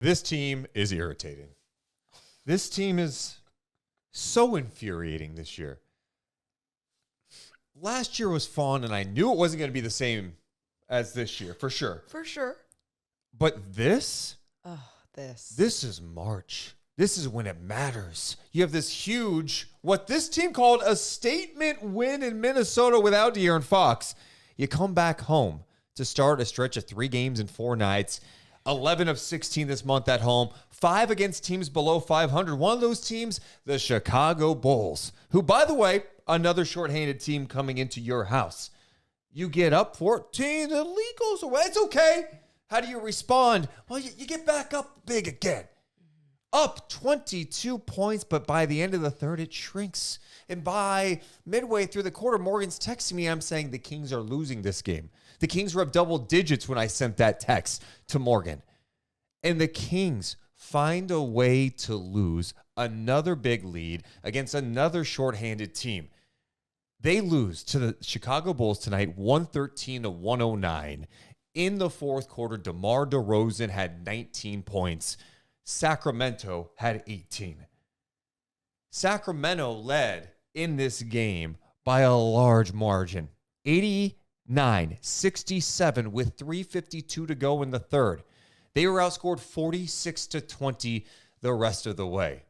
This team is irritating. This team is so infuriating this year. Last year was fun, and I knew it wasn't going to be the same as this year, for sure. For sure. But this? Oh, This is March. This is when it matters. You have this huge, what this team called a statement win in Minnesota without De'Aaron Fox. You come back home to start a stretch of 3 games in 4 nights. 11 of 16 this month at home, 5 against teams below 500. One of those teams, the Chicago Bulls, who, by the way, another shorthanded team coming into your house. You get up 14, the lead goes away. It's okay. How do you respond? Well, you get back up big again. Up 22 points, but by the end of the third, it shrinks. And by midway through the quarter, Morgan's texting me. I'm saying the Kings are losing this game. The Kings were up double digits when I sent that text to Morgan. And the Kings find a way to lose another big lead against another shorthanded team. They lose to the Chicago Bulls tonight, 113-109. In the fourth quarter, DeMar DeRozan had 19 points. Sacramento had 18. Sacramento led in this game by a large margin, 89-67 with 3:52 to go in the third. They were outscored 46-20 the rest of the way.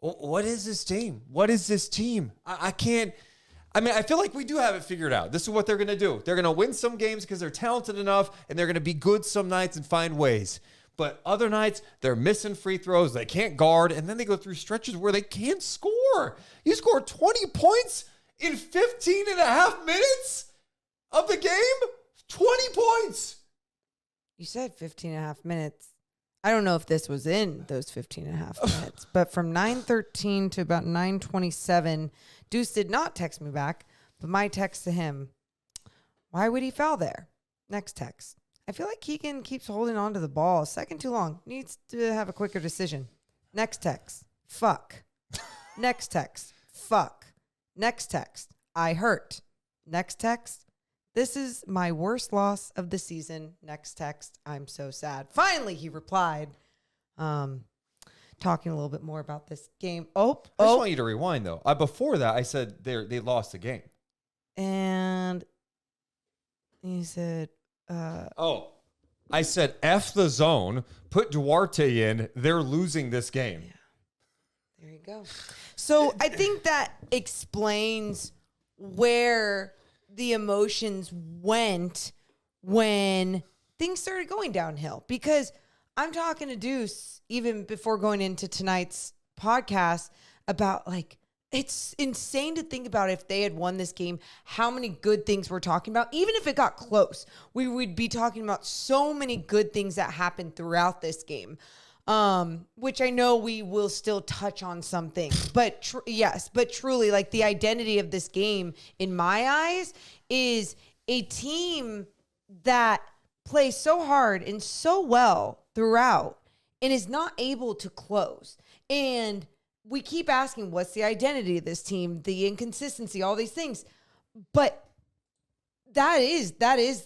What is this team? What is this team? I feel like we do have it figured out. This is what they're going to do. They're going to win some games because they're talented enough, and they're going to be good some nights and find ways. But other nights, they're missing free throws. They can't guard, and then they go through stretches where they can't score. You scored 20 points in 15 and a half minutes of the game? 20 points. You said 15 and a half minutes. I don't know if this was in those 15 and a half minutes, but from 9:13 to about 9:27, Deuce did not text me back, but my text to him, why would he foul there? Next text. I feel like Keegan keeps holding on to the ball. Second too long. Needs to have a quicker decision. Next text. Fuck. Next text. Fuck. Next text. I hurt. Next text. This is my worst loss of the season. Next text. I'm so sad. Finally, he replied. Talking a little bit more about this game. I just want you to rewind, though. Before that, I said they lost the game. And he said... I said, F the zone, put Duarte in, they're losing this game. Yeah. There you go. So I think that explains where the emotions went when things started going downhill. Because I'm talking to Deuce, even before going into tonight's podcast, about like, it's insane to think about if they had won this game, how many good things we're talking about. Even if it got close, we would be talking about so many good things that happened throughout this game, which I know we will still touch on some things. But but truly, like the identity of this game, in my eyes, is a team that plays so hard and so well throughout and is not able to close. And we keep asking, what's the identity of this team? The inconsistency, all these things. But that is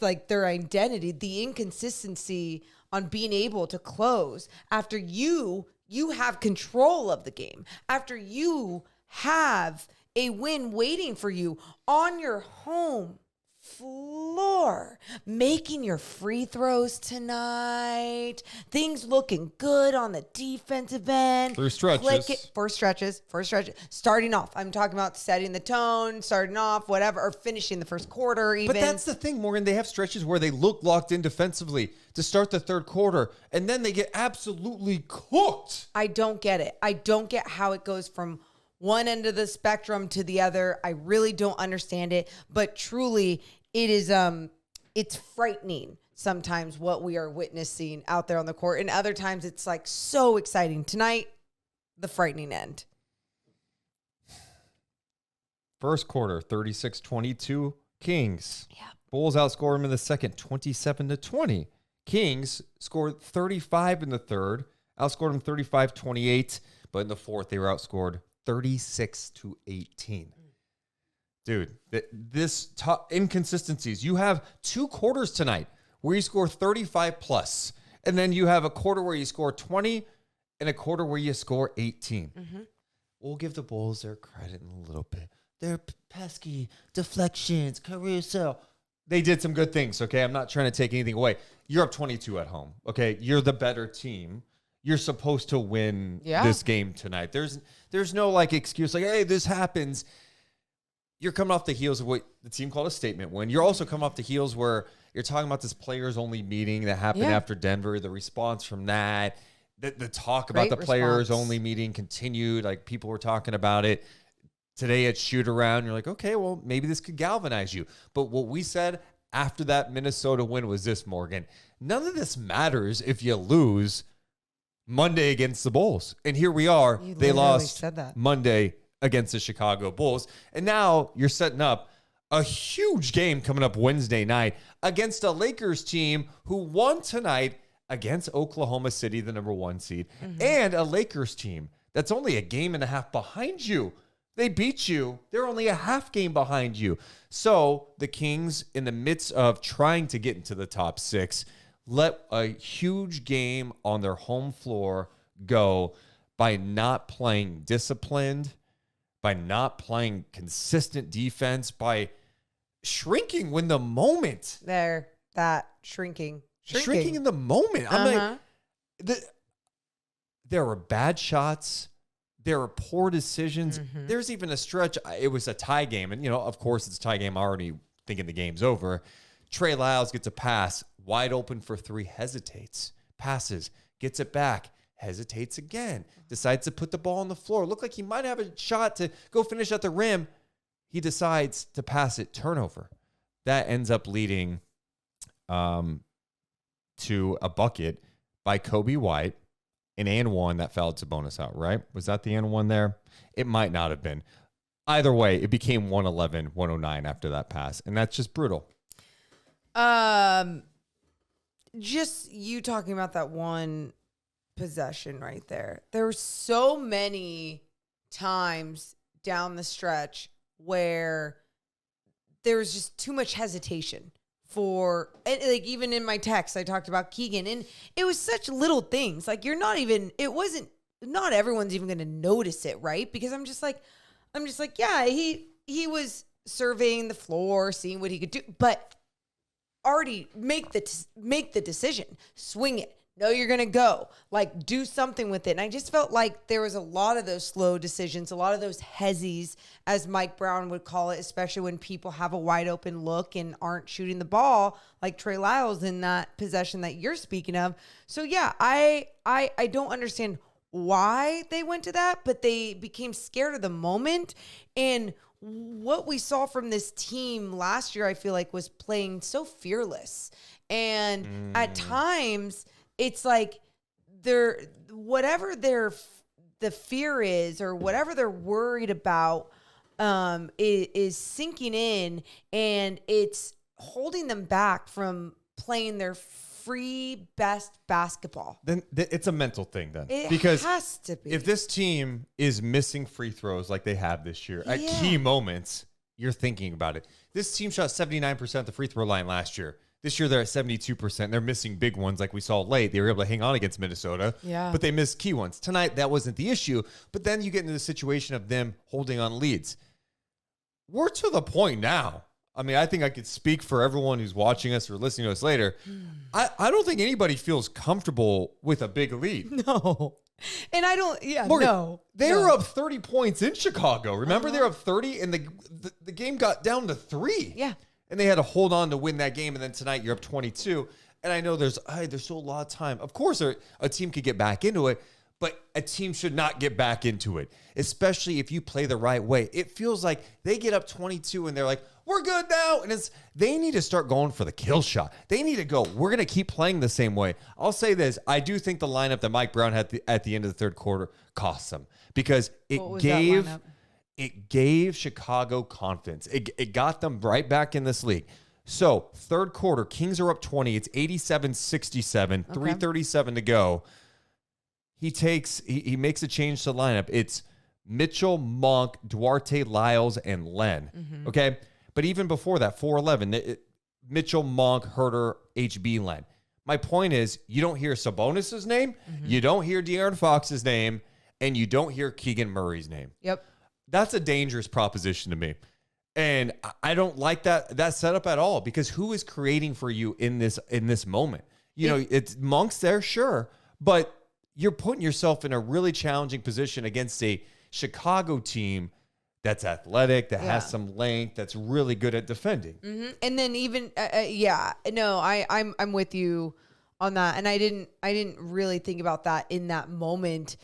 like their identity, the inconsistency on being able to close after you have control of the game, after you have a win waiting for you on your home floor, making your free throws tonight, things looking good on the defensive end. Through stretches. First stretches. Starting off. I'm talking about setting the tone, starting off, whatever, or finishing the first quarter even. But that's the thing, Morgan. They have stretches where they look locked in defensively to start the third quarter, and then they get absolutely cooked. I don't get it. I don't get how it goes from one end of the spectrum to the other. I really don't understand it, but truly it is, it's frightening sometimes what we are witnessing out there on the court. And other times it's like so exciting. Tonight, the frightening end. First quarter, 36-22 Kings. Yeah. Bulls outscored them in the second, 27-20. Kings scored 35 in the third, outscored them 35-28, but in the fourth they were outscored 36-18. Dude, this inconsistencies. You have 2 quarters tonight where you score 35 plus, And then you have a quarter where you score 20 and a quarter where you score 18. We'll give the Bulls their credit in a little bit. They're pesky, deflections, Caruso. They did some good things, okay? I'm not trying to take anything away. You're up 22 at home, okay? You're the better team. You're supposed to win this game tonight. There's no like excuse like, hey, this happens. You're coming off the heels of what the team called a statement win. You're also coming off the heels where you're talking about this players-only meeting that happened after Denver, the response from that, the talk about the players-only meeting continued. Like, people were talking about it. Today at shoot-around, you're like, okay, well, maybe this could galvanize you. But what we said after that Minnesota win was this, Morgan. None of this matters if you lose Monday against the Bulls. And here we are. They lost Monday against the Chicago Bulls. And now you're setting up a huge game coming up Wednesday night against a Lakers team who won tonight against Oklahoma City, the number 1 seed, and a Lakers team that's only a game and a half behind you. They beat you. They're only a half game behind you. So the Kings, in the midst of trying to get into the top 6, let a huge game on their home floor go by not playing disciplined, by not playing consistent defense, by shrinking when the moment. Shrinking in the moment. I'm like, there were bad shots. There were poor decisions. There's even a stretch. It was a tie game. And, of course, it's a tie game. I'm already thinking the game's over. Trey Lyles gets a pass, wide open for 3, hesitates, passes, gets it back, hesitates again, decides to put the ball on the floor. Looked like he might have a shot to go finish at the rim. He decides to pass it, turnover. That ends up leading to a bucket by Kobe White. An and one that fouled Sabonis out, right? Was that the and one there? It might not have been. Either way, it became 111, 109 after that pass. And that's just brutal. Just you talking about that one possession right there. There were so many times down the stretch where there was just too much hesitation. And like, even in my text, I talked about Keegan, and it was such little things. Like, not everyone's even going to notice it, right? Because I'm just like, yeah, he was surveying the floor, seeing what he could do, but already make the decision, swing it. No, you're going to go, like, do something with it. And I just felt like there was a lot of those slow decisions, a lot of those hezzies, as Mike Brown would call it, especially when people have a wide open look and aren't shooting the ball, like Trey Lyles in that possession that you're speaking of. So yeah, I don't understand why they went to that, but they became scared of the moment. And what we saw from this team last year, I feel like, was playing so fearless. And at times, it's like whatever the fear is, or whatever they're worried about, is sinking in, and it's holding them back from playing their free best basketball. Then it's a mental thing then. It has to be. If this team is missing free throws like they have this year at key moments, you're thinking about it. This team shot 79% at the free throw line last year. This year, they're at 72%. They're missing big ones like we saw late. They were able to hang on against Minnesota, but they missed key ones. Tonight, that wasn't the issue. But then you get into the situation of them holding on leads. We're to the point now. I mean, I think I could speak for everyone who's watching us or listening to us later. I don't think anybody feels comfortable with a big lead. No. And I don't, Morgan, no. They were up 30 points in Chicago. Remember, they were up 30, and the game got down to 3. Yeah. And they had to hold on to win that game. And then tonight you're up 22. And I know there's still a lot of time. Of course, a team could get back into it, but a team should not get back into it, especially if you play the right way. It feels like they get up 22 and they're like, we're good now. And they need to start going for the kill shot. They need to go, we're going to keep playing the same way. I'll say this. I do think the lineup that Mike Brown had at the end of the third quarter cost them, because it gave Chicago confidence. It got them right back in this league. So, third quarter, Kings are up 20. It's 87-67, 3:37 to go. He makes a change to the lineup. It's Mitchell, Monk, Duarte, Lyles, and Len. Okay? But even before that, 4:11, Mitchell, Monk, Herter, HB, Len. My point is, you don't hear Sabonis' name, you don't hear De'Aaron Fox's name, and you don't hear Keegan Murray's name. Yep. That's a dangerous proposition to me. And I don't like that setup at all, because who is creating for you in this moment? You know, it's Monk's there, sure, but you're putting yourself in a really challenging position against a Chicago team that's athletic, that has some length, that's really good at defending. Mm-hmm. And then even I'm with you on that, and I didn't really think about that in that moment.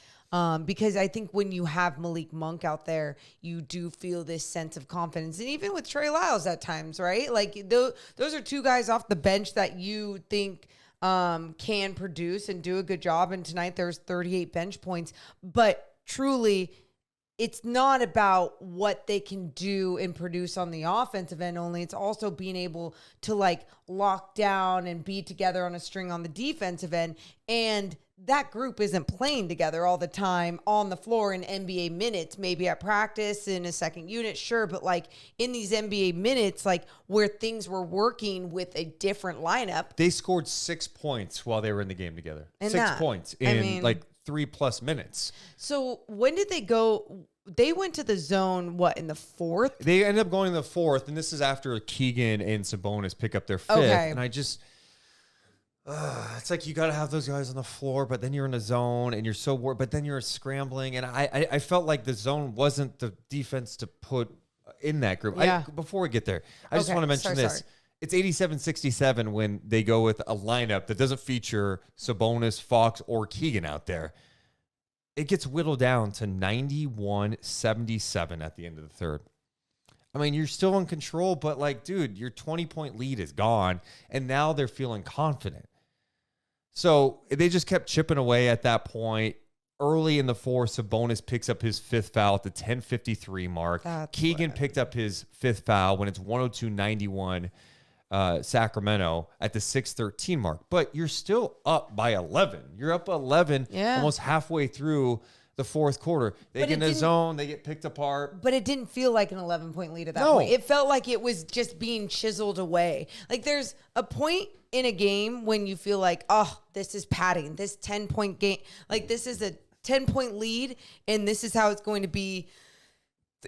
Because I think when you have Malik Monk out there, you do feel this sense of confidence. And even with Trey Lyles at times, right? Like those are two guys off the bench that you think can produce and do a good job. And tonight there's 38 bench points. But truly, it's not about what they can do and produce on the offensive end only. It's also being able to like lock down and be together on a string on the defensive end. And that group isn't playing together all the time on the floor in NBA minutes, maybe at practice in a second unit, sure. But like in these NBA minutes, like where things were working with a different lineup. They scored 6 points while they were in the game together. And 6 points in like 3+ minutes. So when did they go? They went to the zone, what, in the fourth? They ended up going to the fourth, and this is after Keegan and Sabonis pick up their fifth. Okay. And I just... it's like you got to have those guys on the floor, but then you're in the zone and you're so worried, but then you're scrambling. And I felt like the zone wasn't the defense to put in that group. Yeah. Before we get there, I just want to mention this. Sorry. It's 87-67 when they go with a lineup that doesn't feature Sabonis, Fox, or Keegan out there. It gets whittled down to 91-77 at the end of the third. I mean, you're still in control, but like, dude, your 20-point lead is gone, and now they're feeling confident. So they just kept chipping away at that point. Early in the fourth, Sabonis picks up his fifth foul at the 10:53 mark. Keegan picked up his fifth foul when it's 102-91 Sacramento at the 6:13 mark. But you're still up by 11. You're up 11 almost halfway through the fourth quarter. They get in the zone. They get picked apart. But it didn't feel like an 11-point lead at that point. It felt like it was just being chiseled away. Like there's a point in a game when you feel like, oh, this is padding. This 10-point game, like this is a 10-point lead, and this is how it's going to be,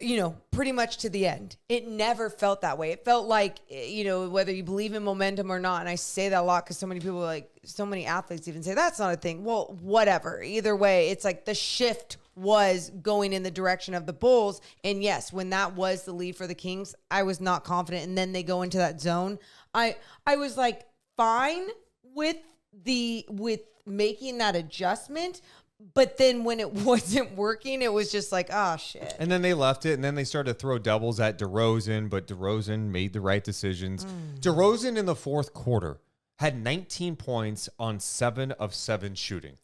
you know, pretty much to the end. It never felt that way. It felt like, you know, whether you believe in momentum or not, and I say that a lot because so many people, like so many athletes even say that's not a thing. Well, whatever. Either way, it's like the shift was going in the direction of the Bulls. And yes, when that was the lead for the Kings, I was not confident. And then they go into that zone. I was like fine with making that adjustment. But then when it wasn't working, it was just like, oh, shit. And then they left it, and then they started to throw doubles at DeRozan, but DeRozan made the right decisions. DeRozan in the fourth quarter had 19 points on 7 of 7 shooting.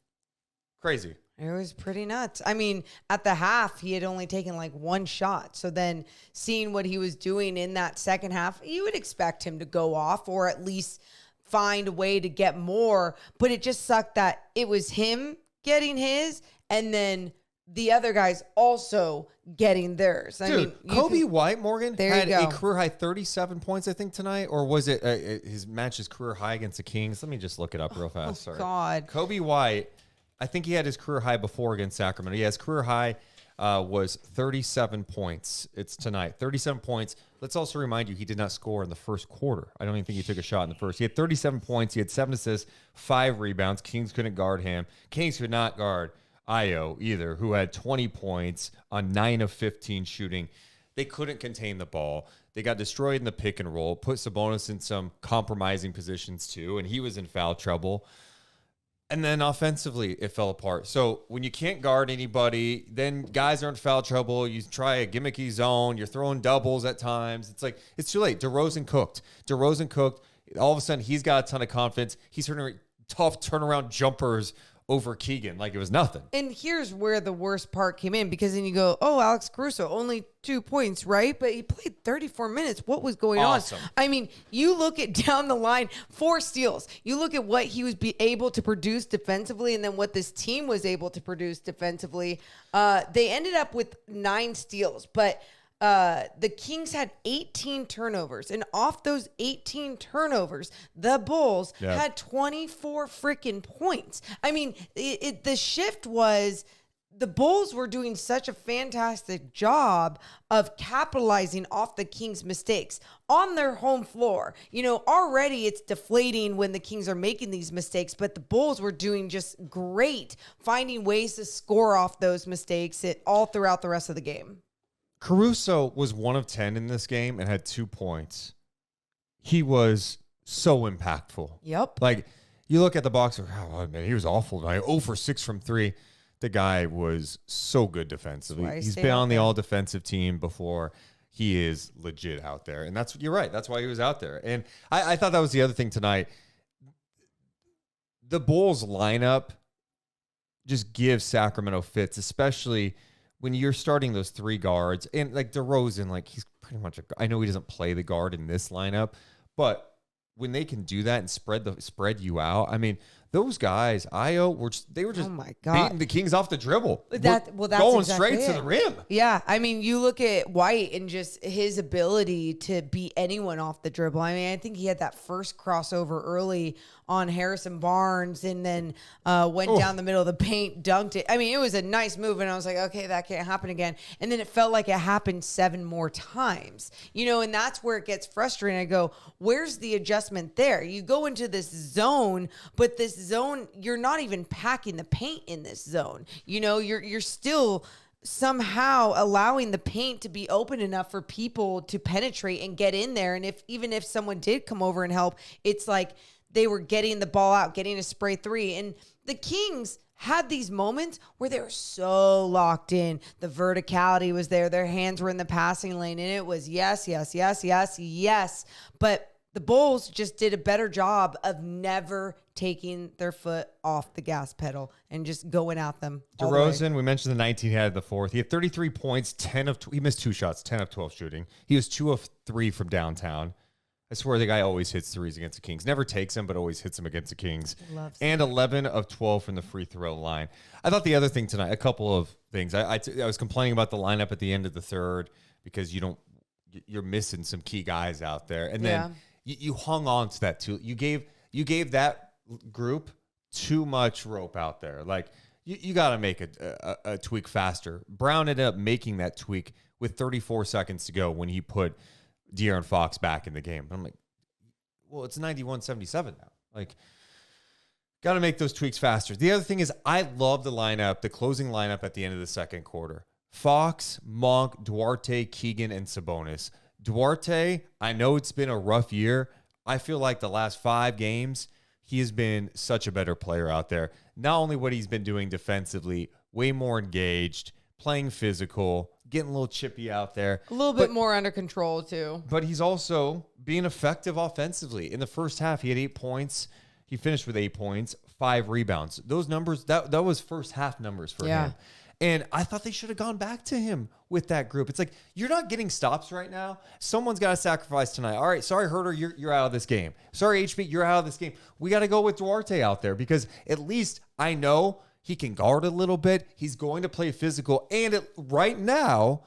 Crazy. It was pretty nuts. I mean, at the half, he had only taken like one shot. So then seeing what he was doing in that second half, you would expect him to go off or at least find a way to get more. But it just sucked that it was him getting his, and then the other guys also getting theirs. I mean, Kobe White, Morgan, had a career-high 37 points, I think, tonight. Or was it his career high against the Kings? Let me just look it up real fast. Sorry. God. Kobe White, I think he had his career high before against Sacramento. Yeah, his career high was 37 points. It's tonight. 37 points. Let's also remind you, he did not score in the first quarter. I don't even think he took a shot in the first. He had 37 points. He had 7 assists, 5 rebounds. Kings couldn't guard him. Kings could not guard Io either, who had 20 points on 9 of 15 shooting. They couldn't contain the ball. They got destroyed in the pick and roll, put Sabonis in some compromising positions too, and he was in foul trouble. And then offensively, it fell apart. So when you can't guard anybody, then guys are in foul trouble. You try a gimmicky zone. You're throwing doubles at times. It's like, it's too late. DeRozan cooked. All of a sudden, he's got a ton of confidence. He's turning tough turnaround jumpers over Keegan like it was nothing. And here's where the worst part came in, because then you go, oh, Alex Caruso, only 2 points, right? But he played 34 minutes. What was going on? I mean, you look at down the line, 4 steals. You look at what he was able to produce defensively, and then what this team was able to produce defensively. They ended up with 9 steals, but the Kings had 18 turnovers, and off those 18 turnovers, the Bulls had 24 freaking points. I mean, the shift was the Bulls were doing such a fantastic job of capitalizing off the Kings' mistakes on their home floor. You know, already it's deflating when the Kings are making these mistakes, but the Bulls were doing just great, finding ways to score off those mistakes all throughout the rest of the game. Caruso was 1 of 10 in this game and had 2 points. He was so impactful. Yep. Like, you look at the box, oh, man, he was awful tonight. 0 for 6 from 3. The guy was so good defensively. He's been on the all-defensive team before. He is legit out there. And you're right. That's why he was out there. And I thought that was the other thing tonight. The Bulls lineup just gives Sacramento fits, especially when you're starting those 3 guards. And like DeRozan, like he's pretty much I know he doesn't play the guard in this lineup, but when they can do that and spread you out, I mean, those guys, they were just beating the Kings off the dribble. That's going exactly straight to the rim. Yeah, I mean, you look at White and just his ability to beat anyone off the dribble. I mean, I think he had that first crossover early on Harrison Barnes and then went down the middle of the paint, dunked it. I mean, it was a nice move, and I was like, okay, that can't happen again. And then it felt like it happened 7 more times, you know, and that's where it gets frustrating. I go, where's the adjustment there? You go into this zone, but this zone, you're not even packing the paint in this zone. You know, you're still somehow allowing the paint to be open enough for people to penetrate and get in there. And even if someone did come over and help, it's like they were getting the ball out, getting a spray 3. And the Kings had these moments where they were so locked in. The verticality was there. Their hands were in the passing lane. And it was yes, yes, yes, yes, yes. But the Bulls just did a better job of never taking their foot off the gas pedal and just going at them. DeRozan, we mentioned the 19 he had the 4th. He had 33 points, he missed 2 shots, 10 of 12 shooting. He was 2 of 3 from downtown. I swear the guy always hits threes against the Kings. Never takes them, but always hits them against the Kings. And 11 of 12 from the free throw line. I thought the other thing tonight, a couple of things. I was complaining about the lineup at the end of the third because you're missing some key guys out there. And then you hung on to that too. You gave that group too much rope out there. Like you got to make a tweak faster. Brown ended up making that tweak with 34 seconds to go when he put De'Aaron Fox back in the game. I'm like, well, it's 91-77 now. Like, got to make those tweaks faster. The other thing is I love the lineup, the closing lineup at the end of the second quarter. Fox, Monk, Duarte, Keegan, and Sabonis. Duarte, I know it's been a rough year. I feel like the last 5 games, he has been such a better player out there. Not only what he's been doing defensively, way more engaged, playing physical, getting a little chippy out there. A little bit more under control, too. But he's also being effective offensively. In the first half, he had 8 points. He finished with 8 points, 5 rebounds. Those numbers, that was first half numbers for him. And I thought they should have gone back to him with that group. It's like, you're not getting stops right now. Someone's got to sacrifice tonight. All right, sorry, Herter, you're out of this game. Sorry, HB, you're out of this game. We got to go with Duarte out there because at least I know he can guard a little bit. He's going to play physical. And right now,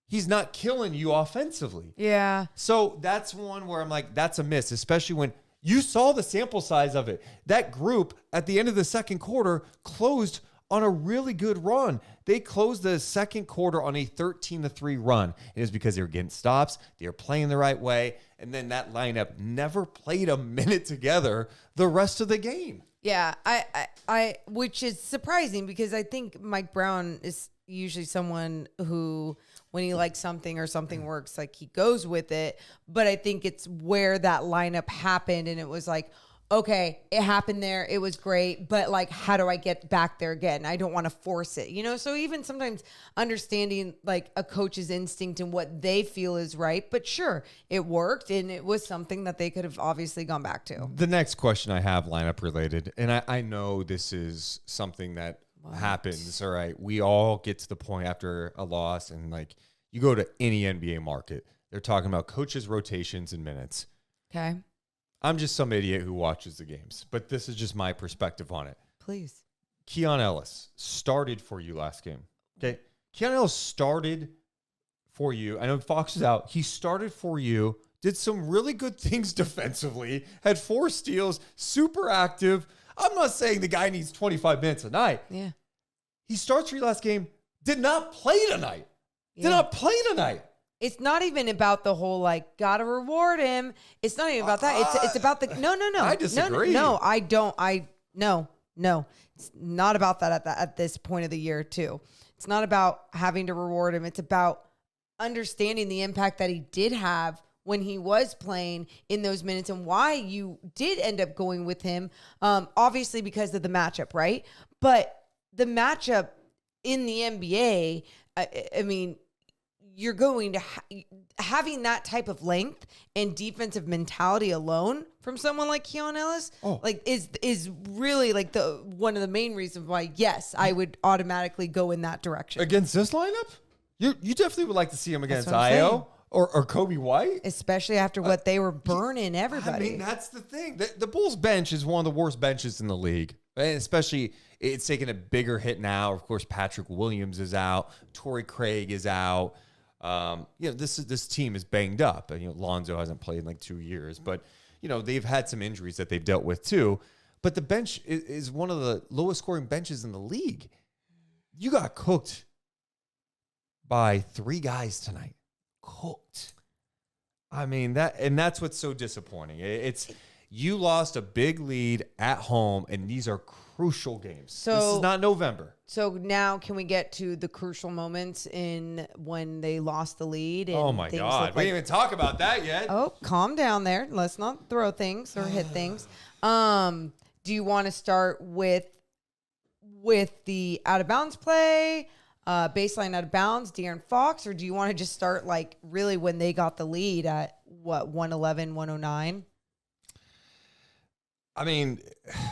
he's not killing you offensively. Yeah. So that's one where I'm like, that's a miss, especially when you saw the sample size of it. That group at the end of the second quarter closed on a really good run. They closed the second quarter on a 13-3 run. It was because they were getting stops. They were playing the right way. And then that lineup never played a minute together the rest of the game. Yeah, I which is surprising because I think Mike Brown is usually someone who, when he likes something or something works, like he goes with it. But I think it's where that lineup happened, and it was like, okay, it happened there. It was great. But like, how do I get back there again? I don't want to force it, you know? So even sometimes understanding like a coach's instinct and what they feel is right. But sure, it worked. And it was something that they could have obviously gone back to. The next question I have lineup related, and I know this is something that happens. All right. We all get to the point after a loss and like you go to any NBA market, they're talking about coaches' rotations and minutes. Okay. I'm just some idiot who watches the games, but this is just my perspective on it. Please. Keon Ellis started for you last game. Okay. Keon Ellis started for you. I know Fox is out. He started for you, did some really good things defensively, had 4 steals, super active. I'm not saying the guy needs 25 minutes a night. Yeah. He starts for you last game, did not play tonight. Did not play tonight. It's not even about the whole, like, gotta reward him. It's not even about that. It's about the, no. I disagree. No, I don't. No. It's not about that at this point of the year, too. It's not about having to reward him. It's about understanding the impact that he did have when he was playing in those minutes and why you did end up going with him. Obviously because of the matchup, right? But the matchup in the NBA, I mean, you're going to having that type of length and defensive mentality alone from someone like Keon Ellis, like is really like the one of the main reasons why, yes, I would automatically go in that direction. Against this lineup? You definitely would like to see him against Io or Kobe White. Especially after what they were burning everybody. I mean, that's the thing. The Bulls bench is one of the worst benches in the league. And especially, it's taking a bigger hit now. Of course, Patrick Williams is out. Torrey Craig is out. This team is banged up. And, Lonzo hasn't played in like 2 years. But, they've had some injuries that they've dealt with too. But the bench is one of the lowest scoring benches in the league. You got cooked by 3 guys tonight. Cooked. I mean, that's what's so disappointing. It's you lost a big lead at home, and these are crucial games. So this is not November. So now can we get to the crucial moments in when they lost the lead? And oh my God. We didn't even talk about that yet. Oh, calm down there. Let's not throw things or hit things. Do you want to start with the out of bounds play, baseline out of bounds, De'Aaron Fox, or do you want to just start like really when they got the lead at 111, 109? I mean,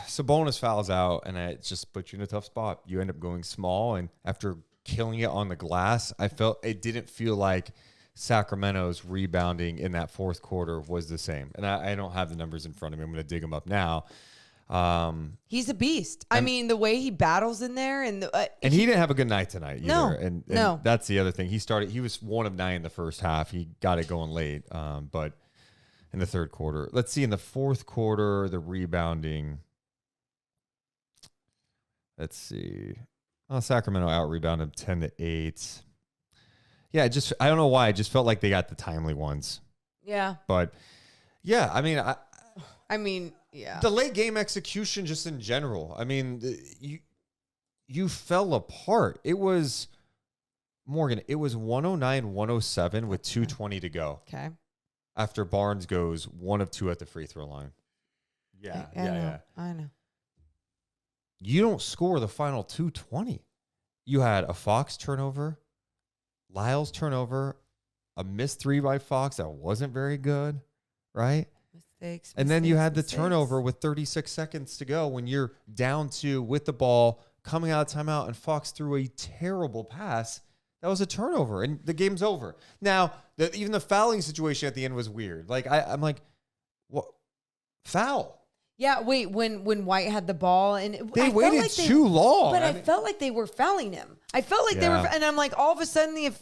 Sabonis fouls out, and it just puts you in a tough spot. You end up going small, and after killing it on the glass, it didn't feel like Sacramento's rebounding in that fourth quarter was the same. And I don't have the numbers in front of me. I'm going to dig them up now. He's a beast. I mean, the way he battles in there, and he didn't have a good night tonight either. No, and no. That's the other thing. He was 1 of 9 in the first half. He got it going late, but in the third quarter. Let's see, in the fourth quarter, the rebounding. Let's see. Sacramento out-rebounded 10-8. Yeah, I don't know why. I just felt like they got the timely ones. Yeah. But, yeah, I mean, yeah. The late game execution just in general. I mean, you fell apart. It was, Morgan, it was 109-107 with 2:20 to go. Okay. After Barnes goes 1 of 2 at the free throw line. Yeah. I know. You don't score the final 2:20. You had a Fox turnover, Lyles turnover, a missed 3 by Fox that wasn't very good, right? Mistakes. And then you had the turnover with 36 seconds to go when you're down 2 with the ball coming out of timeout, and Fox threw a terrible pass. That was a turnover, and the game's over. Now, even the fouling situation at the end was weird. Like, I'm like, what? Foul. Yeah, wait, when White had the ball, and they waited like too long. But I felt like they were fouling him. I felt like they were, and I'm like, all of a sudden the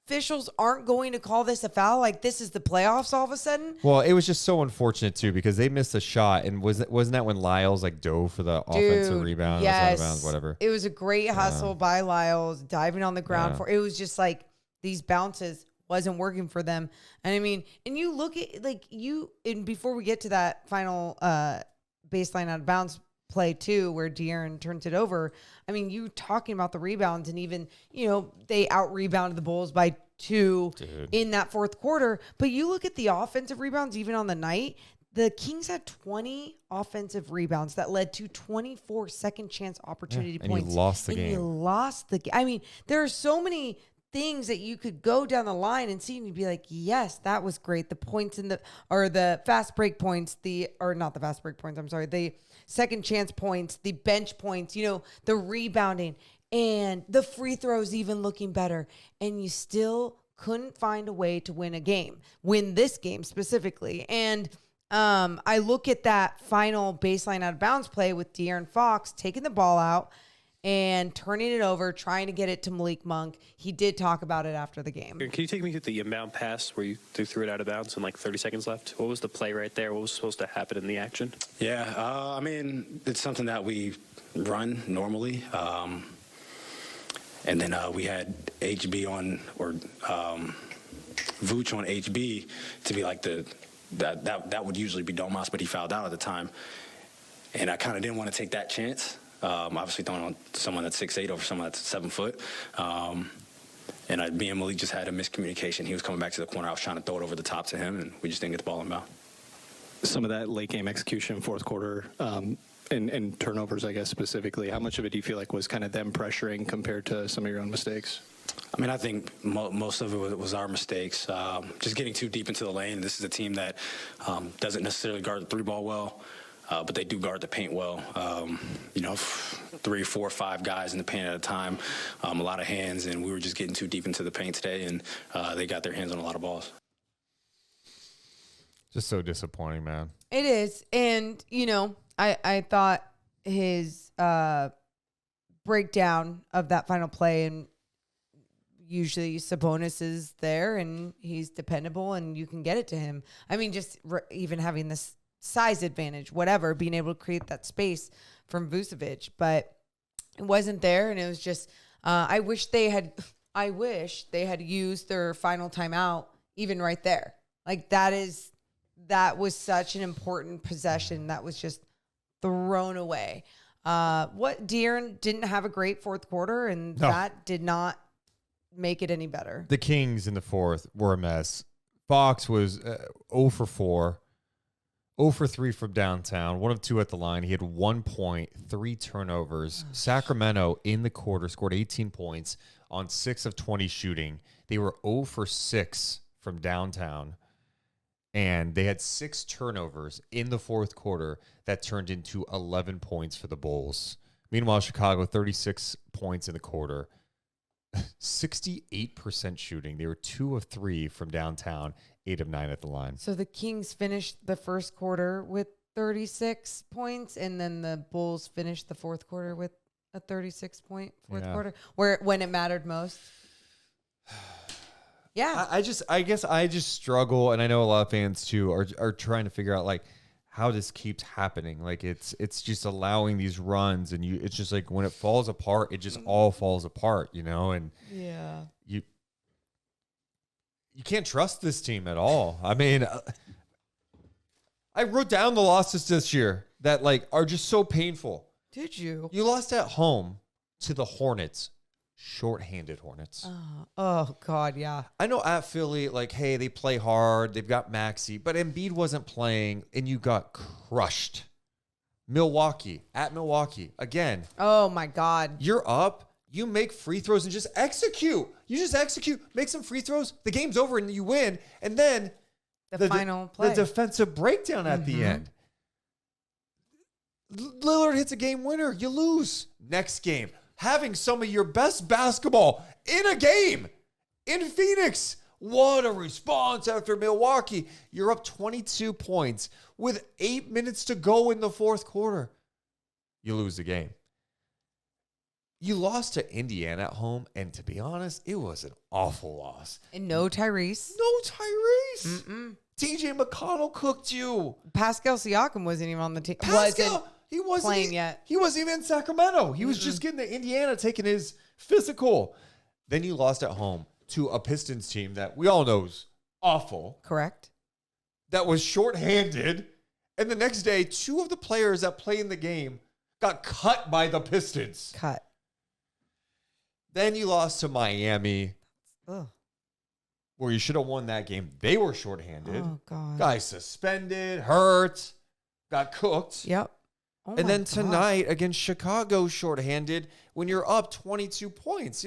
officials aren't going to call this a foul. Like, this is the playoffs all of a sudden. Well, it was just so unfortunate too because they missed a shot, and wasn't that when Lyles like dove for the offensive rebound? Yes, out of bounds, whatever. It was a great hustle by Lyles, diving on the ground for. It was just like these bounces wasn't working for them, and I mean, and you look at and before we get to that final baseline out of bounds play too, where De'Aaron turns it over. I mean, you talking about the rebounds, and even, they out rebounded the Bulls by 2 in that fourth quarter. But you look at the offensive rebounds, even on the night, the Kings had 20 offensive rebounds that led to 24 second chance opportunity points. And you lost the game. You lost the game. I mean, there are so many things that you could go down the line and see, and you'd be like, yes, that was great. The points the fast break points, not the fast break points, I'm sorry, the second chance points, the bench points, the rebounding, and the free throws even looking better. And you still couldn't find a way to win this game specifically. And I look at that final baseline out of bounds play with De'Aaron Fox taking the ball out, and turning it over, trying to get it to Malik Monk. He did talk about it after the game. Can you take me through the inbound pass where you threw it out of bounds and like 30 seconds left? What was the play right there? What was supposed to happen in the action? Yeah, I mean, it's something that we run normally. And then we had HB on, or Vooch on HB to be like that would usually be Domas, but he fouled out at the time. And I kind of didn't want to take that chance. Obviously throwing on someone that's 6'8" over someone that's 7 foot. And me and Malik just had a miscommunication. He was coming back to the corner. I was trying to throw it over the top to him, and we just didn't get the ball inbound. Some of that late game execution, fourth quarter, and turnovers, I guess, specifically, how much of it do you feel like was kind of them pressuring compared to some of your own mistakes? I mean, I think most of it was our mistakes. Just getting too deep into the lane. This is a team that doesn't necessarily guard the three ball well, but they do guard the paint well. 3, 4, 5 guys in the paint at a time, a lot of hands, and we were just getting too deep into the paint today, and they got their hands on a lot of balls. Just so disappointing, man. It is. And, I thought his breakdown of that final play, and usually Sabonis is there and he's dependable and you can get it to him. I mean, just even having this size advantage, whatever, being able to create that space from Vucevic, but it wasn't there. And it was just, I wish they had used their final timeout even right there. Like that was such an important possession that was just thrown away. De'Aaron didn't have a great fourth quarter, and that did not make it any better. The Kings in the fourth were a mess. Fox was 0 for 4, 0 for 3 from downtown, 1 of 2 at the line. He had 1 point, 3 turnovers. Sacramento in the quarter scored 18 points on 6 of 20 shooting. They were 0 for 6 from downtown. And they had 6 turnovers in the fourth quarter that turned into 11 points for the Bulls. Meanwhile, Chicago, 36 points in the quarter, 68% shooting. They were 2 of 3 from downtown, 8 of 9 at the line. So the Kings finished the first quarter with 36 points, and then the Bulls finished the fourth quarter with a 36-point fourth quarter, when it mattered most. Yeah, I guess I just struggle, and I know a lot of fans too are trying to figure out like how this keeps happening. Like it's just allowing these runs, and it's just like when it falls apart, it just all falls apart, And you can't trust this team at all. I mean, I wrote down the losses this year that like are just so painful. Did you? You lost at home to the Hornets. Short-handed Hornets. Oh, God, yeah. I know at Philly, like, hey, they play hard. They've got Maxey, but Embiid wasn't playing, and you got crushed. Milwaukee, again. Oh, my God. You're up. You make free throws and just execute. You just execute. Make some free throws. The game's over, and you win. And then the final play. The defensive breakdown at the end. Lillard hits a game winner. You lose. Next game. Having some of your best basketball in a game in Phoenix. What a response after Milwaukee. You're up 22 points with 8 minutes to go in the fourth quarter. You lose the game. You lost to Indiana at home, and to be honest, it was an awful loss. And no Tyrese. TJ McConnell cooked you. Pascal Siakam wasn't even on the team. He wasn't playing yet. He wasn't even in Sacramento. He was just getting to Indiana, taking his physical. Then you lost at home to a Pistons team that we all know is awful. Correct. That was shorthanded. And the next day, 2 of the players that play in the game got cut by the Pistons. Then you lost to Miami, where you should have won that game. They were shorthanded. Oh, God. Guys suspended, hurt, got cooked. Yep. Oh, and then tonight against Chicago, shorthanded when you're up 22 points.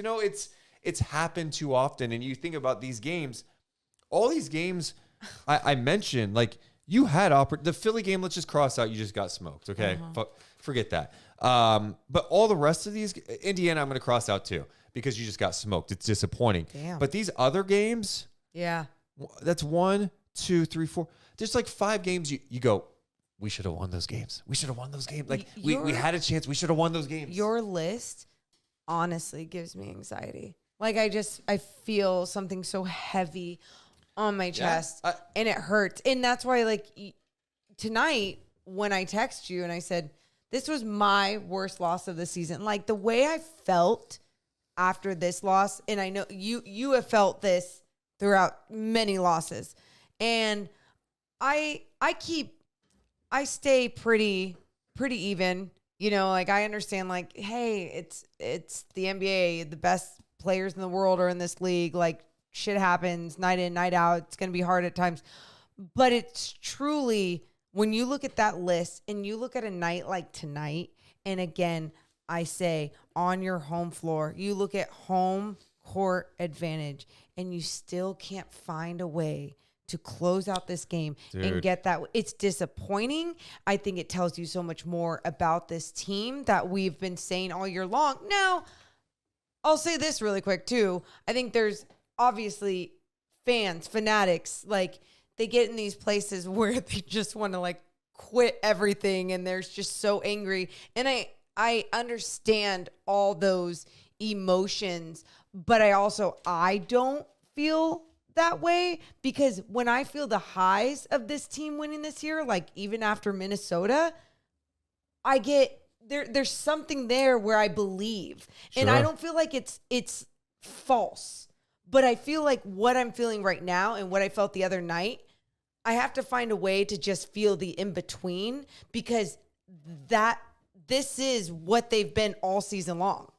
It's happened too often. And you think about these games, all these games I mentioned, like you had the Philly game. Let's just cross out. You just got smoked. Okay. Forget that. But all the rest of these, Indiana, I'm going to cross out too, because you just got smoked. It's disappointing. Damn. But these other games, yeah, that's 1, 2, 3, 4. There's like 5 games you go, we should have won those games. We should have won those games. Like we had a chance. We should have won those games. Your list honestly gives me anxiety. Like I feel something so heavy on my chest and it hurts. And that's why like tonight when I text you and I said, this was my worst loss of the season. Like the way I felt after this loss, and I know you have felt this throughout many losses. And I stay pretty even, you know, like I understand like, hey, it's the NBA, the best players in the world are in this league. Like shit happens night in, night out. It's going to be hard at times, but it's truly when you look at that list and you look at a night like tonight, and again, I say on your home floor, you look at home court advantage and you still can't find a way to close out this game and get that. It's disappointing. I think it tells you so much more about this team that we've been saying all year long. Now, I'll say this really quick too. I think there's obviously fanatics, like they get in these places where they just want to like quit everything and they're just so angry. And I understand all those emotions, but I don't feel that way, because when I feel the highs of this team winning this year, like even after Minnesota, I get there's something there where I believe. Sure. And I don't feel like it's false, but I feel like what I'm feeling right now and what I felt the other night, I have to find a way to just feel the in between, because this is what they've been all season long.